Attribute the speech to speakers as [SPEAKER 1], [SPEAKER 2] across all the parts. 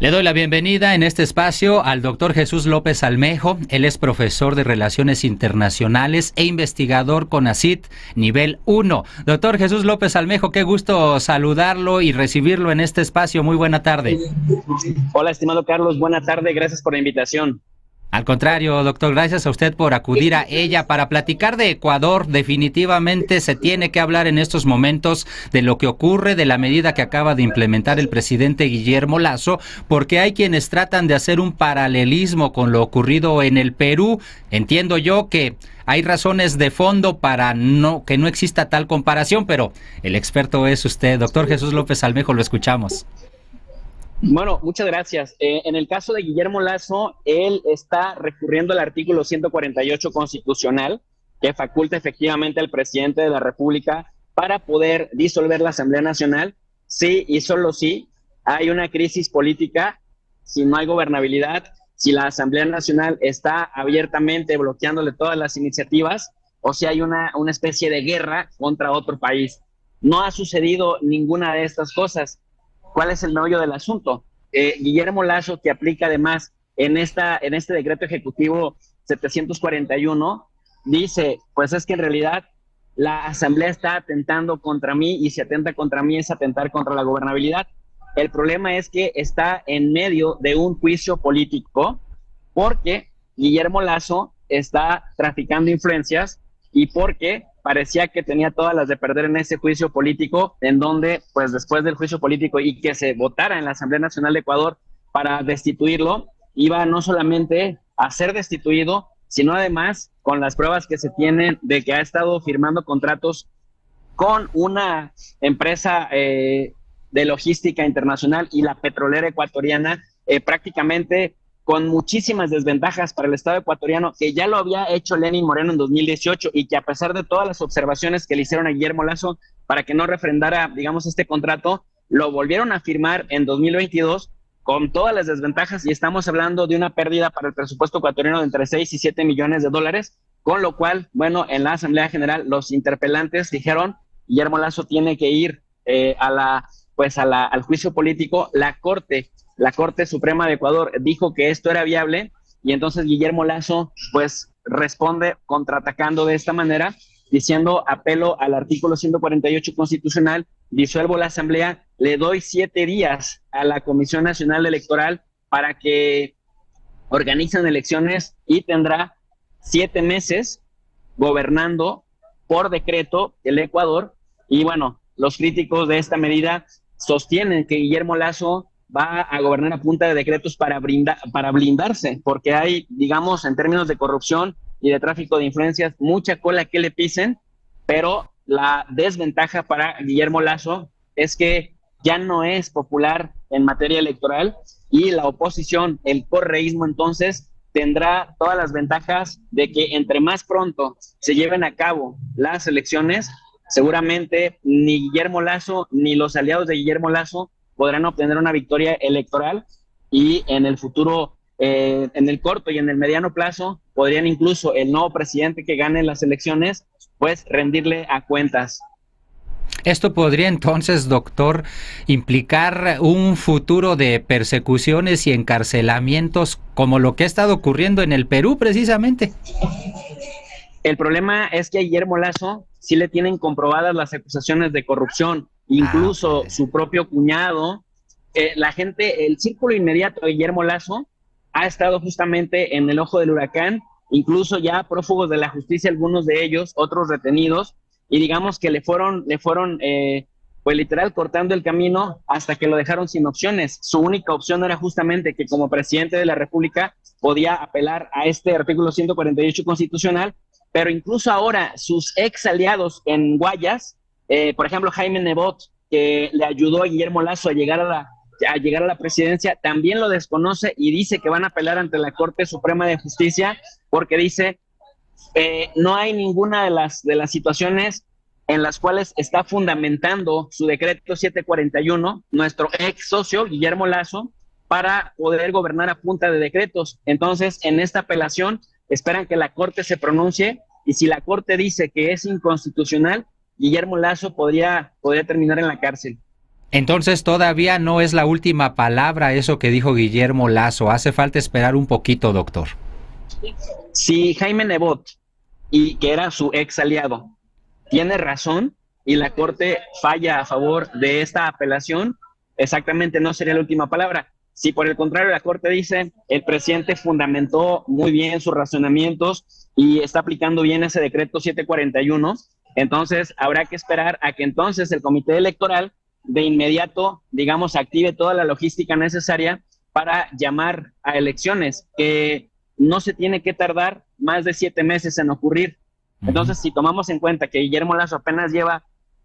[SPEAKER 1] Le doy la bienvenida en este espacio al doctor Jesús López Almejo. Él es profesor de Relaciones Internacionales e investigador CONACYT nivel 1. Doctor Jesús López Almejo, qué gusto saludarlo y recibirlo en este espacio. Muy buena tarde.
[SPEAKER 2] Hola, estimado Carlos. Buena tarde. Gracias por la invitación.
[SPEAKER 1] Al contrario, doctor, gracias a usted por acudir a ella para platicar de Ecuador. Definitivamente se tiene que hablar en estos momentos de lo que ocurre, de la medida que acaba de implementar el presidente Guillermo Lasso, porque hay quienes tratan de hacer un paralelismo con lo ocurrido en el Perú. Entiendo yo que hay razones de fondo para que no exista tal comparación, pero el experto es usted. Doctor Jesús López Almejo, lo escuchamos.
[SPEAKER 2] Bueno, muchas gracias. En el caso de Guillermo Lasso, él está recurriendo al artículo 148 constitucional que faculta efectivamente al presidente de la República para poder disolver la Asamblea Nacional si y solo si hay una crisis política, si no hay gobernabilidad, si la Asamblea Nacional está abiertamente bloqueándole todas las iniciativas o si hay una especie de guerra contra otro país. No ha sucedido ninguna de estas cosas. ¿Cuál es el meollo del asunto? Guillermo Lasso, que aplica además en este decreto ejecutivo 741, dice, pues es que en realidad la Asamblea está atentando contra mí y si atenta contra mí es atentar contra la gobernabilidad. El problema es que está en medio de un juicio político porque Guillermo Lasso está traficando influencias y porque parecía que tenía todas las de perder en ese juicio político, en donde, pues después del juicio político y que se votara en la Asamblea Nacional de Ecuador para destituirlo, iba no solamente a ser destituido, sino además con las pruebas que se tienen de que ha estado firmando contratos con una empresa de logística internacional y la petrolera ecuatoriana, prácticamente con muchísimas desventajas para el Estado ecuatoriano, que ya lo había hecho Lenín Moreno en 2018 y que a pesar de todas las observaciones que le hicieron a Guillermo Lasso para que no refrendara, digamos, este contrato, lo volvieron a firmar en 2022 con todas las desventajas y estamos hablando de una pérdida para el presupuesto ecuatoriano de entre 6 y 7 millones de dólares, con lo cual, bueno, en la Asamblea General los interpelantes dijeron, Guillermo Lasso tiene que ir al juicio político. La Corte Suprema de Ecuador dijo que esto era viable y entonces Guillermo Lasso pues responde contraatacando de esta manera, diciendo apelo al artículo 148 constitucional, disuelvo la Asamblea, le doy 7 días a la Comisión Nacional Electoral para que organicen elecciones y tendrá 7 meses gobernando por decreto el Ecuador. Y bueno, los críticos de esta medida sostienen que Guillermo Lasso va a gobernar a punta de decretos para blindarse, porque hay, digamos, en términos de corrupción y de tráfico de influencias, mucha cola que le pisen, pero la desventaja para Guillermo Lasso es que ya no es popular en materia electoral y la oposición, el correísmo, entonces tendrá todas las ventajas de que entre más pronto se lleven a cabo las elecciones, seguramente ni Guillermo Lasso ni los aliados de Guillermo Lasso podrán obtener una victoria electoral y en el futuro, en el corto y en el mediano plazo, podrían incluso el nuevo presidente que gane las elecciones, pues rendirle a cuentas.
[SPEAKER 1] Esto podría entonces, doctor, implicar un futuro de persecuciones y encarcelamientos como lo que ha estado ocurriendo en el Perú precisamente.
[SPEAKER 2] El problema es que a Guillermo Lasso sí le tienen comprobadas las acusaciones de corrupción, incluso su propio cuñado. El círculo inmediato de Guillermo Lasso ha estado justamente en el ojo del huracán, incluso ya prófugos de la justicia, algunos de ellos, otros retenidos, y digamos que le fueron pues literal cortando el camino hasta que lo dejaron sin opciones. Su única opción era justamente que como presidente de la República podía apelar a este artículo 148 constitucional, pero incluso ahora sus ex aliados en Guayas, por ejemplo Jaime Nebot, que le ayudó a Guillermo Lasso a llegar a la presidencia, también lo desconoce y dice que van a apelar ante la Corte Suprema de Justicia porque dice no hay ninguna de las situaciones en las cuales está fundamentando su decreto 741 nuestro ex socio Guillermo Lasso para poder gobernar a punta de decretos. Entonces, en esta apelación esperan que la Corte se pronuncie y si la Corte dice que es inconstitucional, Guillermo Lasso podría terminar en la cárcel.
[SPEAKER 1] Entonces todavía no es la última palabra eso que dijo Guillermo Lasso. Hace falta esperar un poquito, doctor.
[SPEAKER 2] Si Jaime Nebot, y que era su ex aliado, tiene razón y la Corte falla a favor de esta apelación, exactamente no sería la última palabra. Si por el contrario la Corte dice el presidente fundamentó muy bien sus razonamientos y está aplicando bien ese decreto 741, entonces habrá que esperar a que entonces el Comité Electoral de inmediato, digamos, active toda la logística necesaria para llamar a elecciones, que no se tiene que tardar más de 7 meses en ocurrir. Entonces, si tomamos en cuenta que Guillermo Lasso apenas lleva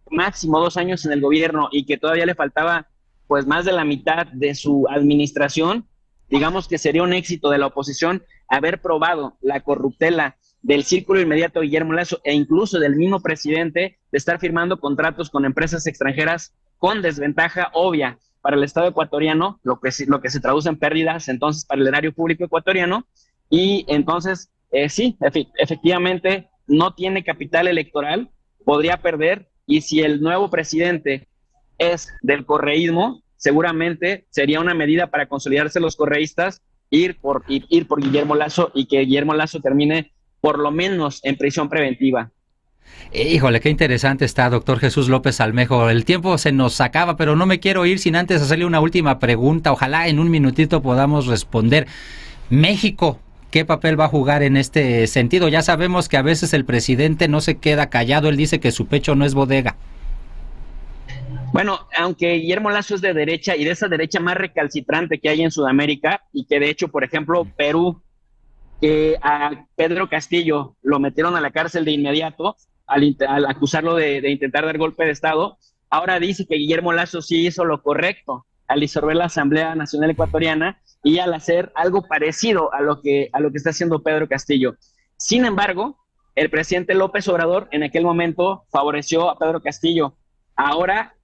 [SPEAKER 2] máximo 2 años en el gobierno y que todavía le faltaba pues más de la mitad de su administración, digamos que sería un éxito de la oposición haber probado la corruptela del círculo inmediato de Guillermo Lasso e incluso del mismo presidente de estar firmando contratos con empresas extranjeras con desventaja obvia para el Estado ecuatoriano, lo que se traduce en pérdidas entonces para el erario público ecuatoriano, y entonces sí, efectivamente no tiene capital electoral, podría perder, y si el nuevo presidente es del correísmo, seguramente sería una medida para consolidarse los correístas, ir por Guillermo Lasso y que Guillermo Lasso termine por lo menos en prisión preventiva.
[SPEAKER 1] Híjole, qué interesante está, doctor Jesús López Almejo. El tiempo se nos acaba, pero no me quiero ir sin antes hacerle una última pregunta. Ojalá en un minutito podamos responder. México, ¿qué papel va a jugar en este sentido? Ya sabemos que a veces el presidente no se queda callado, él dice que su pecho no es bodega.
[SPEAKER 2] Bueno, aunque Guillermo Lasso es de derecha y de esa derecha más recalcitrante que hay en Sudamérica, y que de hecho, por ejemplo, Perú, que a Pedro Castillo lo metieron a la cárcel de inmediato al acusarlo de intentar dar golpe de Estado, ahora dice que Guillermo Lasso sí hizo lo correcto al disolver la Asamblea Nacional Ecuatoriana y al hacer algo parecido a lo que está haciendo Pedro Castillo. Sin embargo, el presidente López Obrador en aquel momento favoreció a Pedro Castillo. Ahora,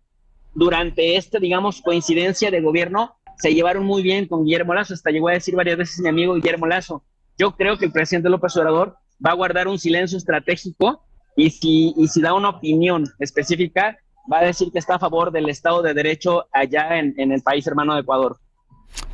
[SPEAKER 2] durante digamos, coincidencia de gobierno, se llevaron muy bien con Guillermo Lasso, hasta llegó a decir varias veces mi amigo Guillermo Lasso. Yo creo que el presidente López Obrador va a guardar un silencio estratégico y si da una opinión específica, va a decir que está a favor del Estado de Derecho allá en el país hermano de Ecuador.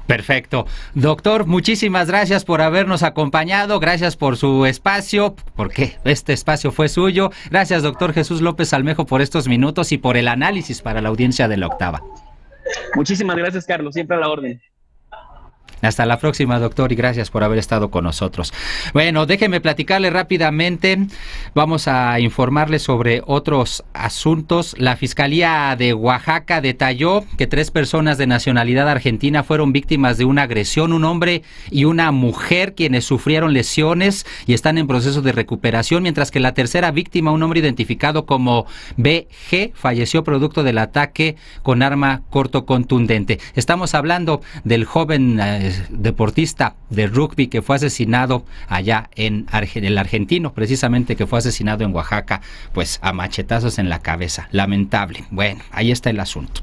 [SPEAKER 1] Perfecto. Doctor, muchísimas gracias por habernos acompañado, gracias por su espacio, porque este espacio fue suyo. Gracias, doctor Jesús López Almejo, por estos minutos y por el análisis para la audiencia de La Octava.
[SPEAKER 2] Muchísimas gracias, Carlos, siempre a la orden.
[SPEAKER 1] Hasta la próxima, doctor, y gracias por haber estado con nosotros. Bueno, déjeme platicarle rápidamente. Vamos a informarle sobre otros asuntos. La Fiscalía de Oaxaca detalló que 3 personas de nacionalidad argentina fueron víctimas de una agresión, un hombre y una mujer, quienes sufrieron lesiones y están en proceso de recuperación, mientras que la tercera víctima, un hombre identificado como BG, falleció producto del ataque con arma corto contundente. Estamos hablando del joven deportista de rugby que fue asesinado allá en el argentino, precisamente, que fue asesinado en Oaxaca, pues a machetazos en la cabeza. Lamentable. Bueno, ahí está el asunto.